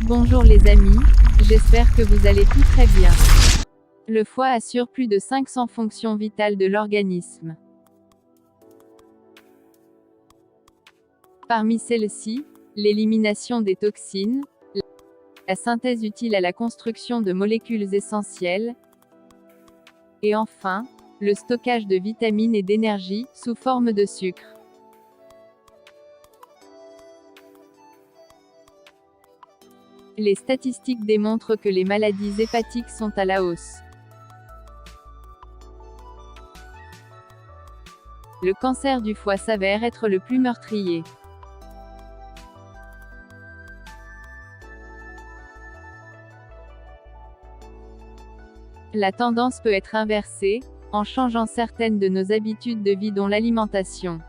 Bonjour les amis, j'espère que vous allez tous très bien. Le foie assure plus de 500 fonctions vitales de l'organisme. Parmi celles-ci, l'élimination des toxines, la synthèse utile à la construction de molécules essentielles, et enfin, le stockage de vitamines et d'énergie, sous forme de sucre. Les statistiques démontrent que les maladies hépatiques sont à la hausse. Le cancer du foie s'avère être le plus meurtrier. La tendance peut être inversée, en changeant certaines de nos habitudes de vie dont l'alimentation.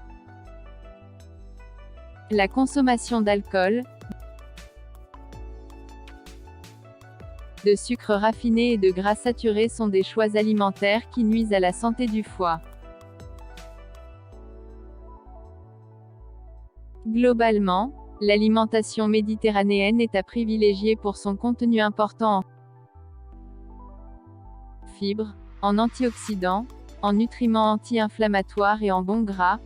La consommation d'alcool, de sucre raffiné et de gras saturés sont des choix alimentaires qui nuisent à la santé du foie. Globalement, l'alimentation méditerranéenne est à privilégier pour son contenu important en fibres, en antioxydants, en nutriments anti-inflammatoires et en bons gras,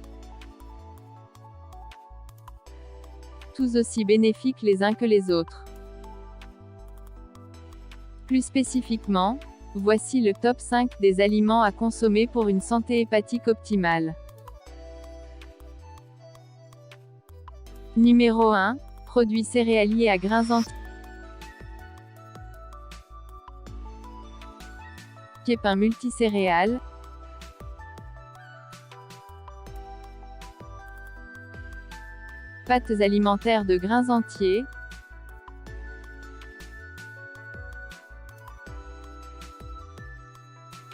tous aussi bénéfiques les uns que les autres. Plus spécifiquement, voici le top 5 des aliments à consommer pour une santé hépatique optimale. Numéro 1. Produits céréaliers à grains entiers. Pain multicéréales. Pâtes alimentaires de grains entiers.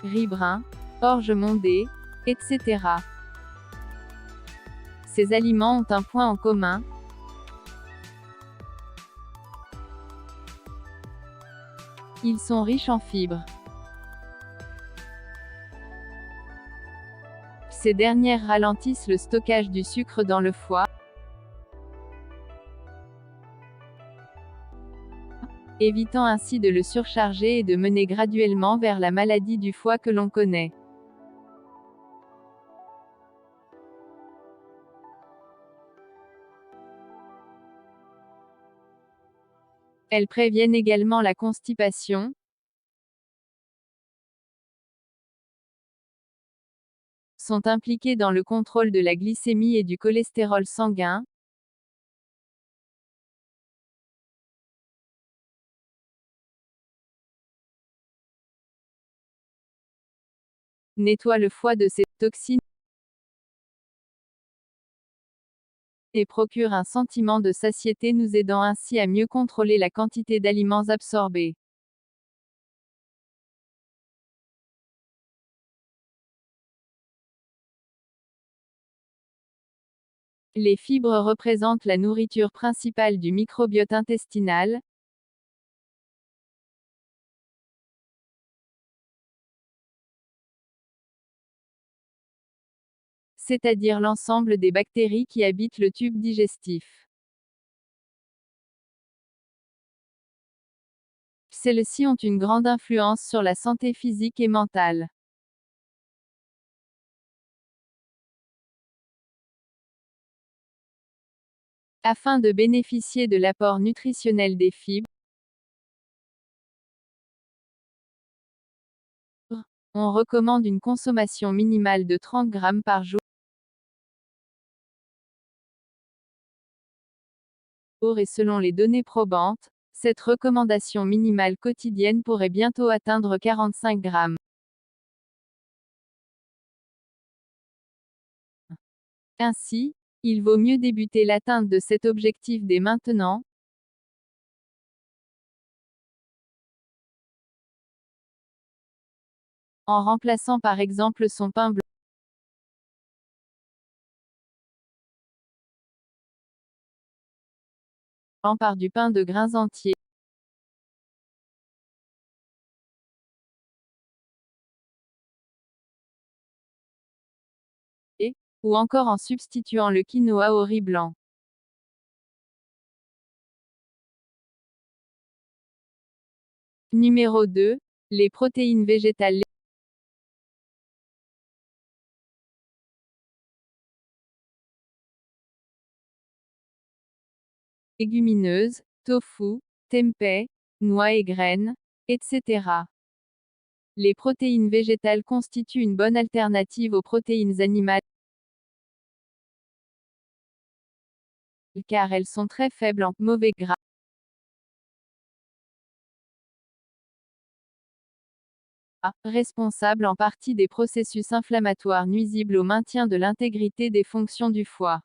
Riz brun, orge mondée, etc. Ces aliments ont un point en commun. Ils sont riches en fibres. Ces dernières ralentissent le stockage du sucre dans le foie, évitant ainsi de le surcharger et de mener graduellement vers la maladie du foie que l'on connaît. Elles préviennent également la constipation, sont impliquées dans le contrôle de la glycémie et du cholestérol sanguin, nettoient le foie de ses toxines et procurent un sentiment de satiété nous aidant ainsi à mieux contrôler la quantité d'aliments absorbés. Les fibres représentent la nourriture principale du microbiote intestinal, c'est-à-dire l'ensemble des bactéries qui habitent le tube digestif. Celles-ci ont une grande influence sur la santé physique et mentale. Afin de bénéficier de l'apport nutritionnel des fibres, on recommande une consommation minimale de 30 grammes par jour et selon les données probantes, cette recommandation minimale quotidienne pourrait bientôt atteindre 45 grammes. Ainsi, il vaut mieux débuter l'atteinte de cet objectif dès maintenant, en remplaçant par exemple son pain blanc par du pain de grains entiers. Ou encore en substituant le quinoa au riz blanc. Numéro 2. Les protéines végétales légumineuses, tofu, tempeh, noix et graines, etc. Les protéines végétales constituent une bonne alternative aux protéines animales car elles sont très faibles en mauvais gras, responsables en partie des processus inflammatoires nuisibles au maintien de l'intégrité des fonctions du foie.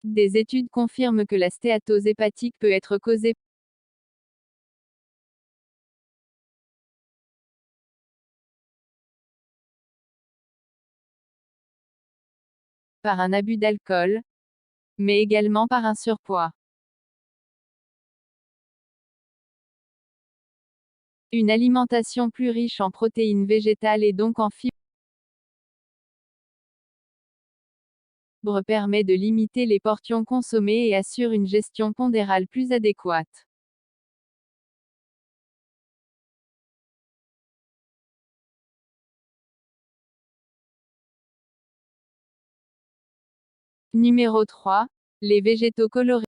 Des études confirment que la stéatose hépatique peut être causée par un abus d'alcool, mais également par un surpoids. Une alimentation plus riche en protéines végétales et donc en fibres permet de limiter les portions consommées et assure une gestion pondérale plus adéquate. Numéro 3. Les végétaux colorés.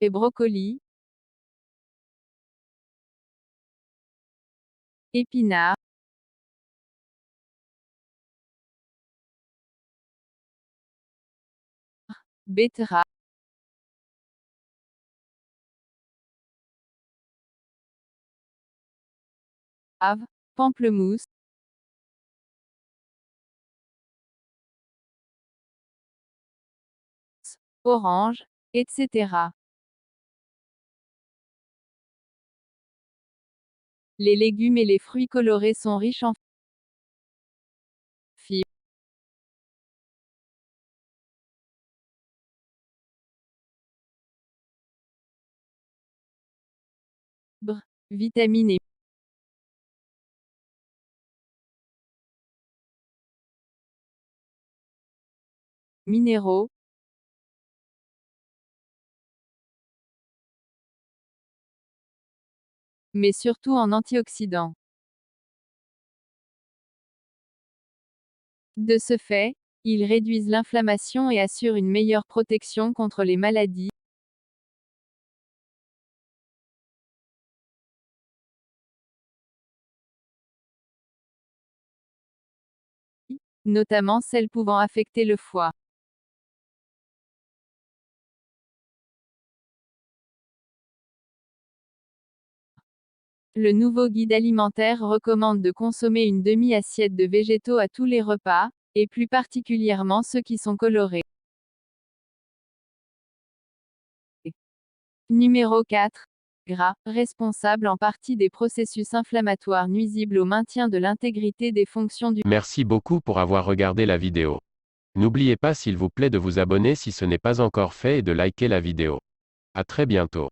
Et brocoli, épinards, betteraves, pamplemousse, orange, etc. Les légumes et les fruits colorés sont riches en fibres, vitamines et minéraux, mais surtout en antioxydants. De ce fait, ils réduisent l'inflammation et assurent une meilleure protection contre les maladies, notamment celles pouvant affecter le foie. Le nouveau guide alimentaire recommande de consommer une demi-assiette de végétaux à tous les repas, et plus particulièrement ceux qui sont colorés. Numéro 4. Gras, responsable en partie des processus inflammatoires nuisibles au maintien de l'intégrité des fonctions du. Merci beaucoup pour avoir regardé la vidéo. N'oubliez pas s'il vous plaît de vous abonner si ce n'est pas encore fait et de liker la vidéo. À très bientôt.